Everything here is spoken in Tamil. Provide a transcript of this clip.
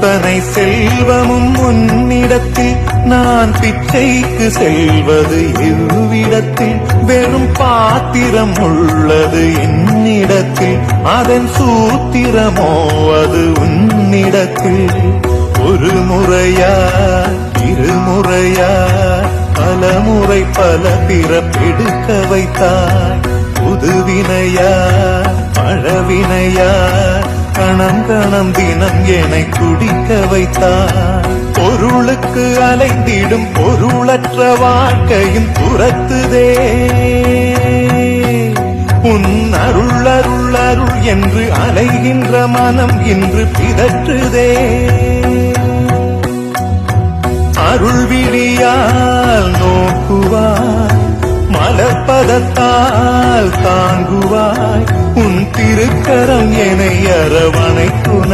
அத்தனை செல்வமும் உன்னிடத்தில் நான் பிச்சைக்கு செல்வது எவ்விடத்தில் வெறும் பாத்திரம் உள்ளது என்னிடத்தில் அதன் சூத்திரமோ அது உன்னிடத்தில் ஒரு முறையா இருமுறையா பலமுறை பல பிறப்பெடுக்க வைத்தாய் புதுவினையா பழவினையா கணம் கணம் தினம் என்னை குடிக்க வைத்தாய் பொருளுக்கு அலைந்திடும் பொருளற்ற வாழ்க்கையும் துரத்துதே உன் அருள் அருள் அருள் என்று அலைகின்ற மனம் இன்று பிதற்றுதே அருள் விழியால் நோக்குவாய் மலர்பதத்தால் தாங்குவாய் உன் திருக்கரம் என்னை அரவணைக்குன